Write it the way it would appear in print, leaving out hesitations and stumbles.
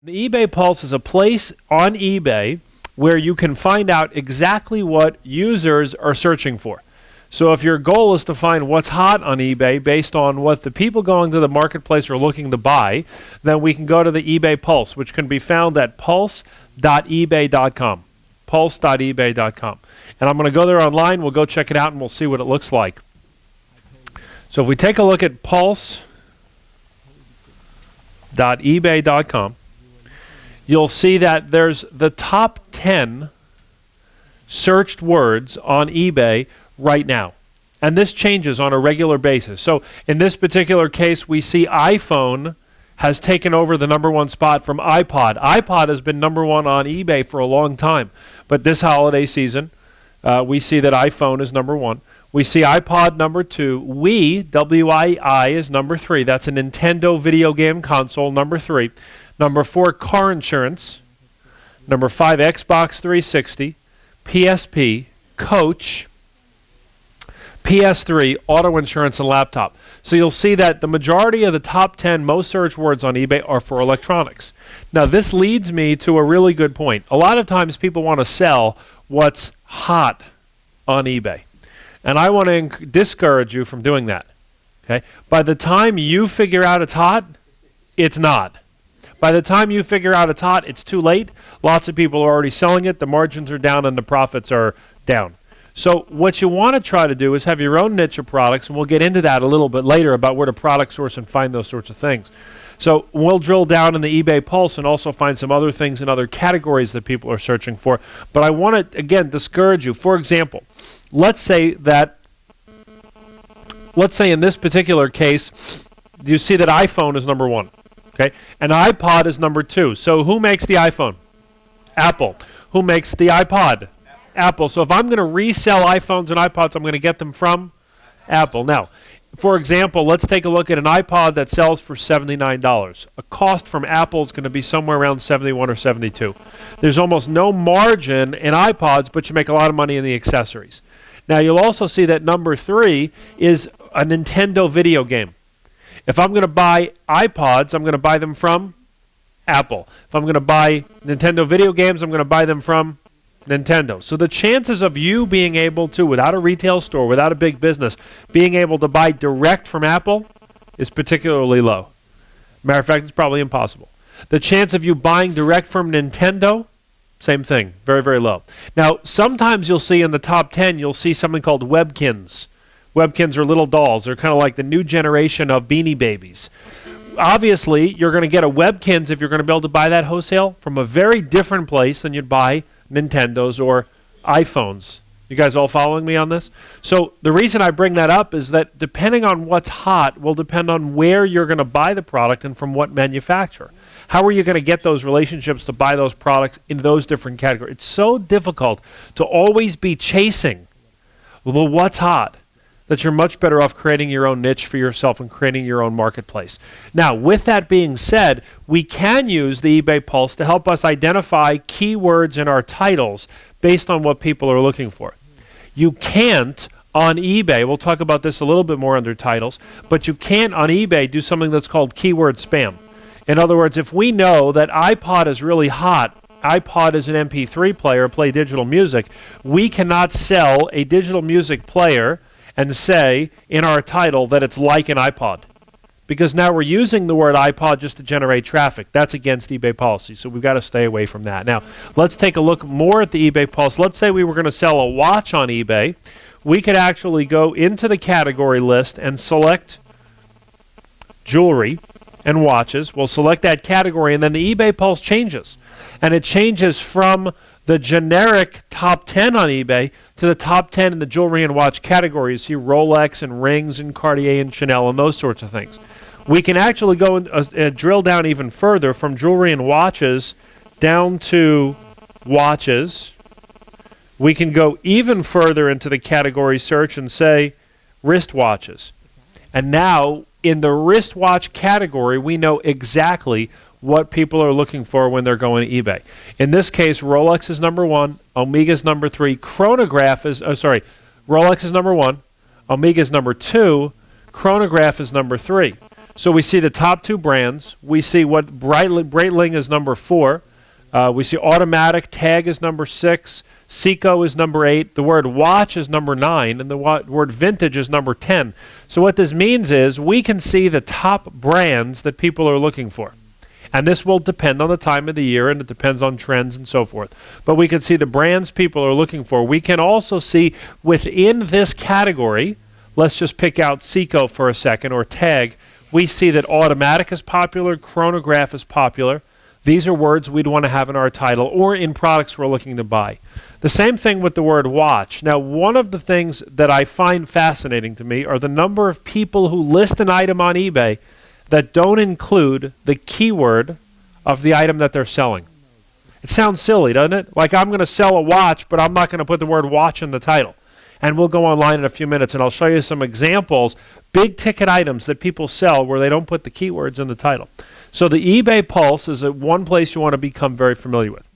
The eBay Pulse is a place on eBay where you can find out exactly what users are searching for. So if your goal is to find what's hot on eBay based on what the people going to the marketplace are looking to buy, then we can go to the eBay Pulse, which can be found at pulse.ebay.com. Pulse.ebay.com. And I'm going to go there online, we'll go check it out, and we'll see what it looks like. So if we take a look at pulse.ebay.com, you'll see that there's the top 10 searched words on eBay right now. And this changes on a regular basis. So in this particular case, we see iPhone has taken over the #1 spot from iPod. iPod has been #1 on eBay for a long time. But this holiday season, we see that iPhone is #1. We see iPod #2. Wii, W-I-I, is #3. That's a Nintendo video game console, #3. #4, car insurance. #5, Xbox 360, PSP, Coach, PS3, auto insurance, and laptop. So you'll see that the majority of the top 10 most searched words on eBay are for electronics. Now this leads me to a really good point. A lot of times people want to sell what's hot on eBay. And I want to discourage you from doing that. Okay? By the time you figure out it's hot, it's not. By the time you figure out it's hot, it's too late. Lots of people are already selling it. The margins are down and the profits are down. So what you want to try to do is have your own niche of products, and we'll get into that a little bit later about where to product source and find those sorts of things. So we'll drill down in the eBay Pulse and also find some other things in other categories that people are searching for. But I want to, again, discourage you. For example, let's say in this particular case, you see that iPhone is #1. Okay, and iPod is #2. So who makes the iPhone? Apple. Who makes the iPod? Apple. So if I'm going to resell iPhones and iPods, I'm going to get them from Apple. Now, for example, let's take a look at an iPod that sells for $79. A cost from Apple is going to be somewhere around $71 or $72. There's almost no margin in iPods, but you make a lot of money in the accessories. Now, you'll also see that #3 is a Nintendo video game. If I'm going to buy iPods, I'm going to buy them from Apple. If I'm going to buy Nintendo video games, I'm going to buy them from Nintendo. So the chances of you being able to, without a retail store, without a big business, being able to buy direct from Apple is particularly low. Matter of fact, it's probably impossible. The chance of you buying direct from Nintendo, same thing, very, very low. Now, sometimes you'll see in the top 10, you'll see something called Webkins. Webkins are little dolls. They're kind of like the new generation of Beanie Babies. Obviously, you're going to get a Webkins if you're going to be able to buy that wholesale from a very different place than you'd buy Nintendos or iPhones. You guys all following me on this? So the reason I bring that up is that depending on what's hot will depend on where you're going to buy the product and from what manufacturer. How are you going to get those relationships to buy those products in those different categories? It's so difficult to always be chasing the what's hot that you're much better off creating your own niche for yourself and creating your own marketplace. Now, with that being said, we can use the eBay Pulse to help us identify keywords in our titles based on what people are looking for. You can't on eBay, we'll talk about this a little bit more under titles, but you can't on eBay do something that's called keyword spam. In other words, if we know that iPod is really hot, iPod is an MP3 player, play digital music, we cannot sell a digital music player and say in our title that it's like an iPod. Because now we're using the word iPod just to generate traffic. That's against eBay policy, so we've got to stay away from that. Now, let's take a look more at the eBay Pulse. Let's say we were going to sell a watch on eBay. We could actually go into the category list and select jewelry and watches. We'll select that category, and then the eBay Pulse changes. And it changes from the generic top 10 on eBay to the top 10 in the jewelry and watch category. You see Rolex and rings and Cartier and Chanel and those sorts of things. We can actually go and drill down even further from jewelry and watches down to watches. We can go even further into the category search and say wristwatches. And now in the wristwatch category, we know exactly what people are looking for when they're going to eBay. In this case, Rolex is #1, Omega is #3, chronograph is, Rolex is #1, Omega is #2, chronograph is #3. So we see the top two brands. We see what Breitling is number 4. We see Automatic, Tag is number 6. Seiko is number 8. The word watch is number 9. And the word vintage is number 10. So what this means is we can see the top brands that people are looking for. And this will depend on the time of the year, and it depends on trends and so forth. But we can see the brands people are looking for. We can also see within this category, let's just pick out Seiko for a second, or Tag. We see that Automatic is popular, Chronograph is popular. These are words we'd want to have in our title or in products we're looking to buy. The same thing with the word watch. Now, one of the things that I find fascinating to me are the number of people who list an item on eBay that don't include the keyword of the item that they're selling. It sounds silly, doesn't it? Like I'm going to sell a watch, but I'm not going to put the word watch in the title. And we'll go online in a few minutes, and I'll show you some examples, big ticket items that people sell where they don't put the keywords in the title. So the eBay Pulse is one place you want to become very familiar with.